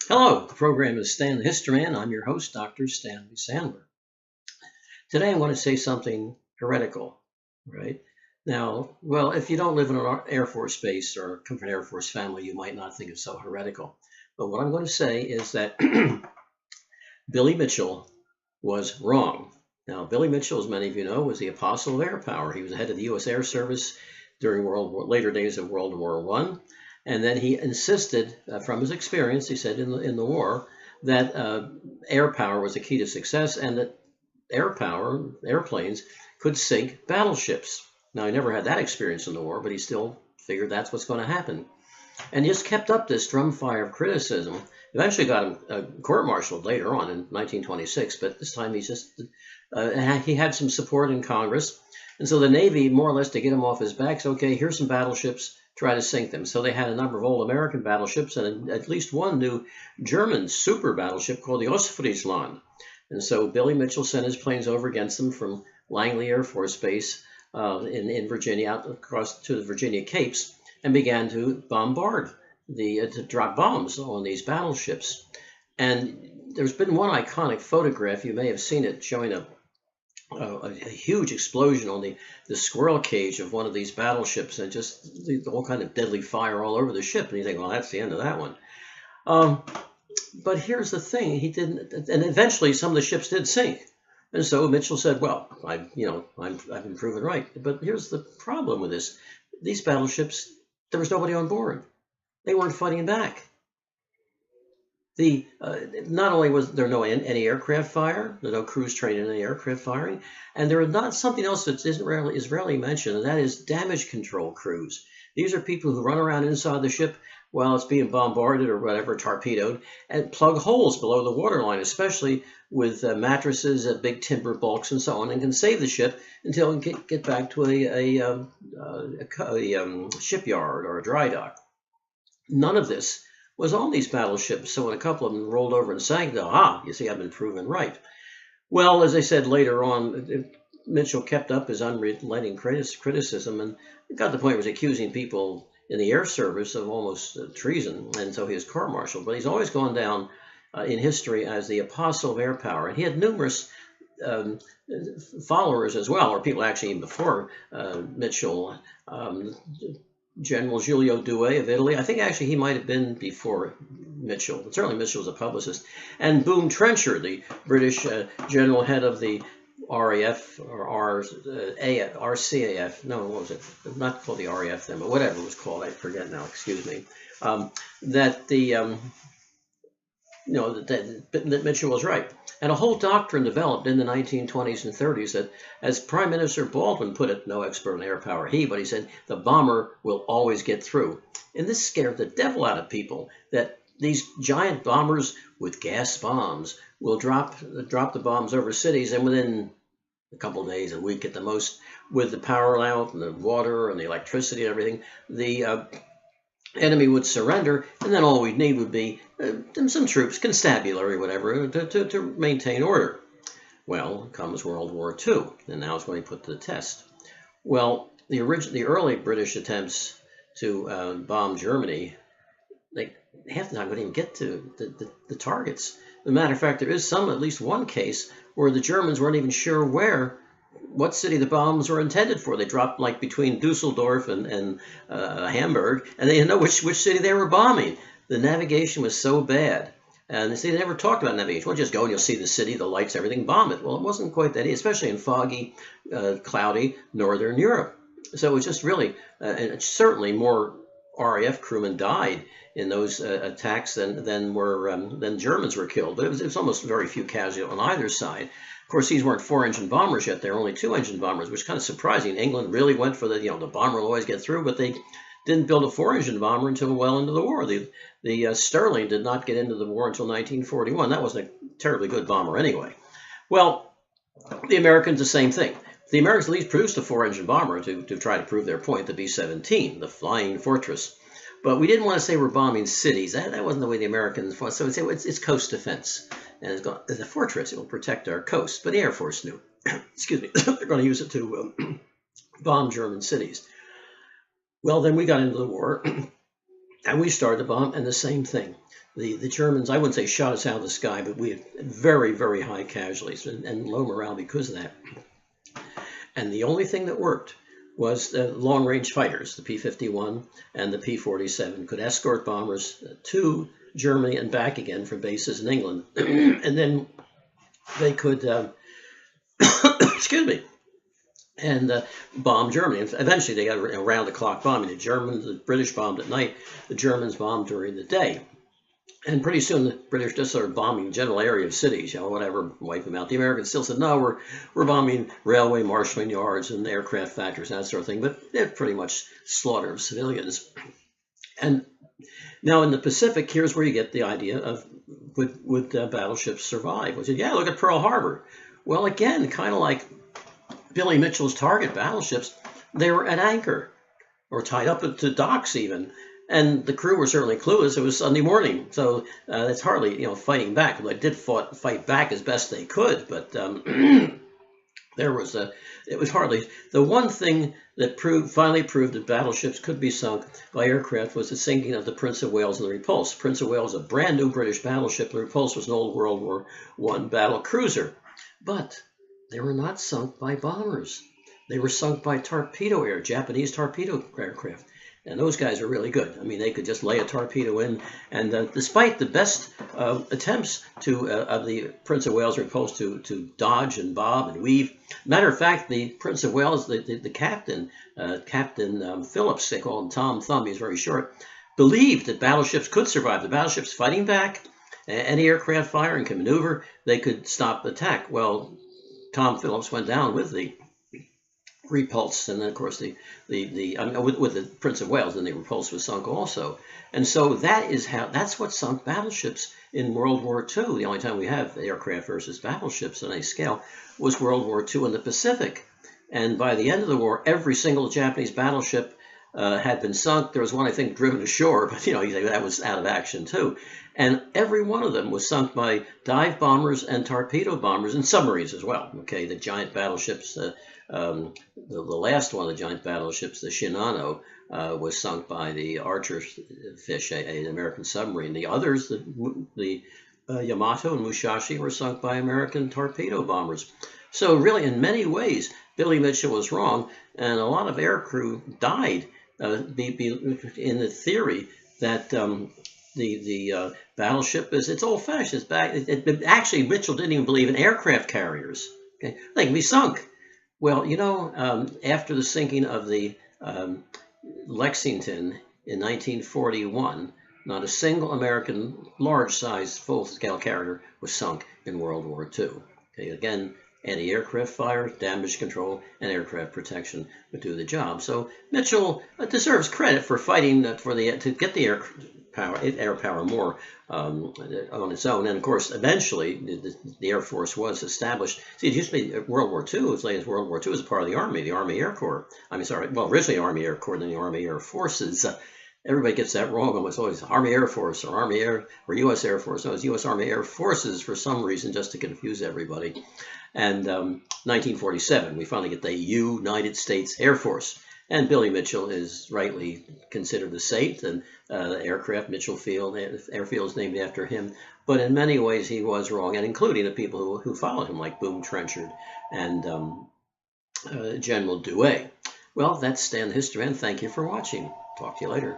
Hello, the program is Stan the History Man. I'm your host, Dr. Stanley Sandler. Today I want to say something heretical, right? Now, well, if you don't live in an Air Force base or come from an Air Force family, you might not think it's so heretical. But what I'm going to say is that Billy Mitchell was wrong. Now, Billy Mitchell, as many of you know, was the apostle of air power. He was the head of the U.S. Air Service during later days of World War I. And then he insisted, from his experience, he said in the war, that air power was the key to success and that airplanes, could sink battleships. Now, he never had that experience in the war, but he still figured that's what's going to happen. And he just kept up this drumfire of criticism. Eventually got him court-martialed later on in 1926, but this time he had some support in Congress. And so the Navy, more or less to get him off his back, said, okay, here's some battleships, try to sink them. So they had a number of old American battleships and at least one new German super battleship called the Ostfriesland. And so Billy Mitchell sent his planes over against them from Langley Air Force Base in Virginia out across to the Virginia Capes and began to bombard, to drop bombs on these battleships. And there's been one iconic photograph, you may have seen it, showing a huge explosion on the squirrel cage of one of these battleships, and just all kind of deadly fire all over the ship. And you think, well, that's the end of that one. But here's the thing: he didn't, and eventually some of the ships did sink. And so Mitchell said, well, I've been proven right. But here's the problem with this: these battleships, there was nobody on board. They weren't fighting back. Not only was there no any aircraft fire, there's no crews trained in any aircraft firing, and there is not something else that is rarely mentioned, and that is damage control crews. These are people who run around inside the ship while it's being bombarded or whatever, torpedoed, and plug holes below the waterline, especially with mattresses, big timber bulks, and so on, and can save the ship until it can get back to a shipyard or a dry dock. None of this was on these battleships. So when a couple of them rolled over and sank, aha, you see, I've been proven right. Well, as I said later on, Mitchell kept up his unrelenting criticism and got to the point where he was accusing people in the Air Service of almost treason, and so he was court-martialed. But he's always gone down in history as the apostle of air power. And he had numerous followers as well, or people actually even before Mitchell. General Giulio Douhet of Italy. I think actually he might have been before Mitchell, but certainly Mitchell was a publicist. And Boone Trencher, the British general head of the RAF or RCAF. No, what was it? Not called the RAF then, but whatever it was called. I forget now. Excuse me. That Mitchell was right. And a whole doctrine developed in the 1920s and 30s that, as Prime Minister Baldwin put it, no expert in air power but he said, the bomber will always get through. And this scared the devil out of people, that these giant bombers with gas bombs will drop the bombs over cities, and within a couple of days, a week at the most, with the power out and the water and the electricity and everything, the enemy would surrender, and then all we'd need would be some troops, constabulary, whatever, to maintain order. Well, comes World War II, and now it's going to be put to the test. Well, the early British attempts to bomb Germany, half the time wouldn't even get to the targets. As a matter of fact, there is at least one case where the Germans weren't even sure what city the bombs were intended for. They dropped like between Dusseldorf and Hamburg, and they didn't know which city they were bombing. The navigation was so bad. And they never talked about navigation. Well, just go and you'll see the city, the lights, everything, bomb it. Well, it wasn't quite that easy, especially in foggy, cloudy Northern Europe. So it was just really, and certainly more RAF crewmen died in those attacks than Germans were killed. But it was almost very few casualties on either side. Of course, these weren't 4-engine bombers yet. They were only 2-engine bombers, which is kind of surprising. England really went for the bomber will always get through, but they didn't build a 4-engine bomber until well into the war. The Sterling did not get into the war until 1941. That wasn't a terribly good bomber anyway. Well, the Americans, the same thing. The Americans at least produced a 4-engine bomber to try to prove their point, the B-17, the Flying Fortress. But we didn't want to say we're bombing cities. That wasn't the way the Americans fought. So we'd say it's coast defense. And it's a fortress. It will protect our coast. But the Air Force knew. Excuse me. They're going to use it to bomb German cities. Well, then we got into the war. And we started to bomb, and the same thing. the Germans, I wouldn't say shot us out of the sky, but we had very, very high casualties and low morale because of that. And the only thing that worked was the long-range fighters, the P-51 and the P-47, could escort bombers to Germany and back again from bases in England. And then they could, excuse me, and bomb Germany. And eventually they got around-the-clock bombing. The British bombed at night, the Germans bombed during the day. And pretty soon the British just started bombing general area of cities, whatever, wipe them out. The Americans still said, no, we're bombing railway marshalling yards and aircraft factories, that sort of thing. But they're pretty much slaughter of civilians. And now in the Pacific, here's where you get the idea of would battleships survive? We said, yeah, look at Pearl Harbor. Well, again, kind of like Billy Mitchel's target battleships, they were at anchor or tied up to docks even. And the crew were certainly clueless. It was Sunday morning, so it's hardly, fighting back. They did fight back as best they could, but it was hardly. The one thing that finally proved that battleships could be sunk by aircraft was the sinking of the Prince of Wales and the Repulse. Prince of Wales, a brand new British battleship. The Repulse was an old World War I battle cruiser, but they were not sunk by bombers. They were sunk by Japanese torpedo aircraft. And those guys are really good. I mean, they could just lay a torpedo in. And despite the best attempts of the Prince of Wales Repulse to dodge and bob and weave, matter of fact, the Prince of Wales, the captain, Captain Phillips, they call him Tom Thumb, he's very short, believed that battleships could survive. The battleships fighting back, any aircraft fire and can maneuver, they could stop the attack. Well, Tom Phillips went down with the Repulse, and then of course with the Prince of Wales, and the Repulse was sunk also. And so that's what sunk battleships in World War II. The only time we have aircraft versus battleships on a scale was World War II in the Pacific. And by the end of the war, every single Japanese battleship had been sunk. There was one, I think, driven ashore, but that was out of action too. And every one of them was sunk by dive bombers and torpedo bombers and submarines as well. Okay, the giant battleships. The last one of the giant battleships, the Shinano, was sunk by the Archer fish, an American submarine. The others, the Yamato and Musashi, were sunk by American torpedo bombers. So really, in many ways, Billy Mitchel was wrong, and a lot of aircrew died in the theory that the battleship it's old-fashioned. Actually, Mitchell didn't even believe in aircraft carriers. Okay, they can be sunk. Well, after the sinking of the Lexington in 1941, not a single American large-sized full-scale carrier was sunk in World War II. Okay, again, anti-aircraft fire, damage control, and aircraft protection would do the job. So Mitchell deserves credit for fighting to get the air power more on its own. And of course, eventually, the Air Force was established. See, it used to be World War II, as late as World War II, was a part of the Army Air Corps. Originally Army Air Corps, then the Army Air Forces. Everybody gets that wrong. It's always Army Air Force or Army Air or U.S. Air Force. No, it's U.S. Army Air Forces for some reason, just to confuse everybody. And 1947, we finally get the United States Air Force. And Billy Mitchel is rightly considered a saint, and the aircraft Mitchell Airfield is named after him. But in many ways, he was wrong, and including the people who followed him, like Boone Trenchard and General Douay. Well, that's Stan History, and thank you for watching. Talk to you later.